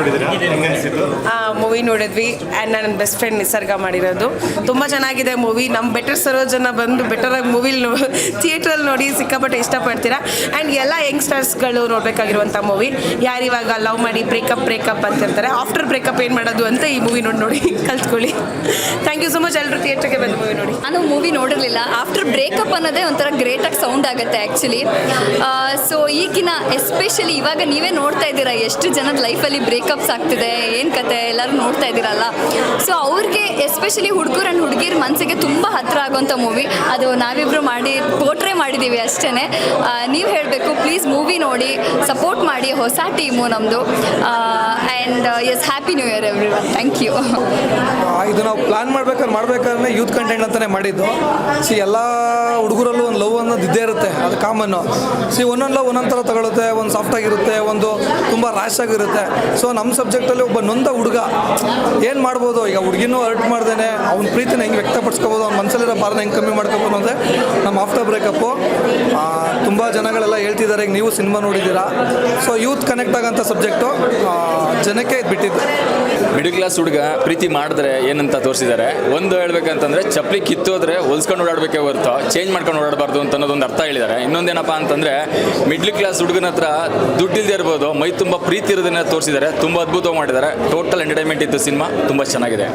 ನೋಡಿದ್ದೀರಾ? ಹೆಂಗೆ ಅನಿಸಿತು? ಮೂವಿ ನೋಡಿದ್ವಿ ಆ್ಯಂಡ್ ನನ್ನ ಬೆಸ್ಟ್ ಫ್ರೆಂಡ್ ನಿಸರ್ಗ ಮಾಡಿರೋದು. ತುಂಬ ಚೆನ್ನಾಗಿದೆ ಮೂವಿ. ನಮ್ಮ ಬೆಟರ್ ಸರೋಜನ ಬಂದು ಬೆಟರಾಗಿ ಮೂವಿಲಿ ಥಿಯೇಟ್ರಲ್ಲಿ ನೋಡಿ ಸಿಕ್ಕಾಪಟ್ಟೆ ಇಷ್ಟಪಡ್ತೀರಾ. ಆ್ಯಂಡ್ ಎಲ್ಲ ಯಂಗ್ಸ್ಟರ್ಸ್ಗಳು ನೋಡಬೇಕಾಗಿರುವಂಥ ಮೂವಿ. ಯಾರು ಇವಾಗ ಲವ್ ಮಾಡಿ ಬ್ರೇಕಪ್ ಅಂತಿರ್ತಾರೆ, ಆಫ್ಟರ್ ಬ್ರೇಕಪ್ ಏನು ಮಾಡೋದು ಅಂತ ಈ ಮೂವಿ ನೋಡಿ ಕಲ್ತ್ಕೊಳ್ಳಿ. Thank you so much. ಎಲ್ಲರೂ ಥಿಯೇಟ್ರಿಗೆ ಬಂದು ಮೂವಿ ನೋಡಿ. ನಾನು ಮೂವಿ ನೋಡಿರಲಿಲ್ಲ. ಆಫ್ಟರ್ ಬ್ರೇಕಪ್ ಅನ್ನೋದೇ ಒಂಥರ ಗ್ರೇಟಾಗಿ ಸೌಂಡ್ ಆಗುತ್ತೆ ಆ್ಯಕ್ಚುಲಿ. ಸೊ ಈಗಿನ ಎಸ್ಪೆಷಲಿ ಇವಾಗ ನೀವೇ ನೋಡ್ತಾ ಇದ್ದೀರಾ ಎಷ್ಟು ಜನದ ಲೈಫಲ್ಲಿ ಬ್ರೇಕಪ್ಸ್ ಆಗ್ತಿದೆ, ಏನು ಕತೆ ಎಲ್ಲರೂ ನೋಡ್ತಾ ಇದ್ದೀರಲ್ಲ. ಸೊ ಅವ್ರಿಗೆ ಎಸ್ಪೆಷಲಿ ಹುಡುಗರು ಆ್ಯಂಡ್ ಹುಡುಗಿರ ಮನಸ್ಸಿಗೆ ತುಂಬ ಹತ್ತಿರ ಆಗುವಂಥ ಮೂವಿ ಅದು. ನಾವಿಬ್ಬರು ಪೋರ್ಟ್ರೇ ಮಾಡಿದ್ದೀವಿ ಅಷ್ಟೇ. ನೀವು ಹೇಳಬೇಕು, ಪ್ಲೀಸ್ ಮೂವಿ ನೋಡಿ ಸಪೋರ್ಟ್ ಮಾಡಿ. ಹೊಸ ಟೀಮು ನಮ್ಮದು. And yes, happy new year everyone. Thank you. ಇದು ನಾವು ಪ್ಲ್ಯಾನ್ ಮಾಡಬೇಕಾದ್ರೆ ಯೂತ್ ಕಂಟೆಂಟ್ ಅಂತಲೇ ಮಾಡಿದ್ದು. ಎಲ್ಲ ಹುಡುಗರಲ್ಲೂ ಒಂದು ಲವ್ ಅನ್ನೋದು ಇದ್ದೇ ಇರುತ್ತೆ, ಅದು ಕಾಮನ್ನು. ಒಂದೊಂದು ಲವ್ ಒಂದೊಂದು ಥರ ತಗೊಳುತ್ತೆ. ಒಂದು ಸಾಫ್ಟಾಗಿರುತ್ತೆ, ಒಂದು ತುಂಬ ರ್ಯಾಶ್ ಆಗಿರುತ್ತೆ. ಸೊ ನಮ್ಮ ಸಬ್ಜೆಕ್ಟಲ್ಲಿ ಒಬ್ಬ ನೊಂದ ಹುಡುಗ ಏನು ಮಾಡ್ಬೋದು, ಈಗ ಹುಡುಗಿನೂ ಹರ್ಟ್ ಮಾಡ್ದೇನೆ ಅವ್ನ ಪ್ರೀತಿನ ಹೆಂಗೆ ವ್ಯಕ್ತಪಡಿಸ್ಕೋಬೋದು, ಅವ್ನ ಮನಸ್ಸಲ್ಲಿರೋ ಭಾರನ ಹೆಂಗೆ ಕಮ್ಮಿ ಮಾಡ್ಕೋಬೋದು ಅಂದರೆ ನಮ್ಮ ಆಫ್ಟರ್ ಬ್ರೇಕಪ್ಪು. ತುಂಬ ಜನಗಳೆಲ್ಲ ಹೇಳ್ತಿದ್ದಾರೆ, ಈಗ ನೀವು ಸಿನಿಮಾ ನೋಡಿದ್ದೀರಾ. ಸೊ ಯೂತ್ ಕನೆಕ್ಟ್ ಆಗೋಂಥ ಸಬ್ಜೆಕ್ಟು ಜನಕ್ಕೆ ಬಿಟ್ಟಿದ್ದು. ಮಿಡಲ್ ಕ್ಲಾಸ್ ಹುಡುಗ ಪ್ರೀತಿ ಮಾಡಿದ್ರೆ ಏನಂತ ತೋರಿಸಿದ್ದಾರೆ. ಒಂದು ಹೇಳ್ಬೇಕಂತಂದರೆ ಚಪ್ಪಲಿ ಕಿತ್ತೋದ್ರೆ ಹೊಲ್ಸ್ಕೊಂಡು ಓಡಾಡಬೇಕೇ ಹೊರತು ಚೇಂಜ್ ಮಾಡ್ಕೊಂಡು ಓಡಾಡಬಾರ್ದು ಅಂತ ಅನ್ನೋದೊಂದು ಅರ್ಥ ಹೇಳಿದ್ದಾರೆ. ಇನ್ನೊಂದೇನಪ್ಪ ಅಂತಂದರೆ ಮಿಡ್ಲ್ ಕ್ಲಾಸ್ ಹುಡುಗನ ಹತ್ರ ದುಡ್ಡಿಲ್ಲದೆ ಇರ್ಬೋದು, ಮೈ ತುಂಬ ಪ್ರೀತಿ ಇರೋದನ್ನ ತೋರಿಸಿದ್ದಾರೆ. ತುಂಬ ಅದ್ಭುತವಾಗಿ ಮಾಡಿದ್ದಾರೆ. ಟೋಟಲ್ ಎಂಟರ್ಟೈನ್ಮೆಂಟ್ ಇತ್ತು ಸಿನಿಮಾ, ತುಂಬ ಚೆನ್ನಾಗಿದೆ.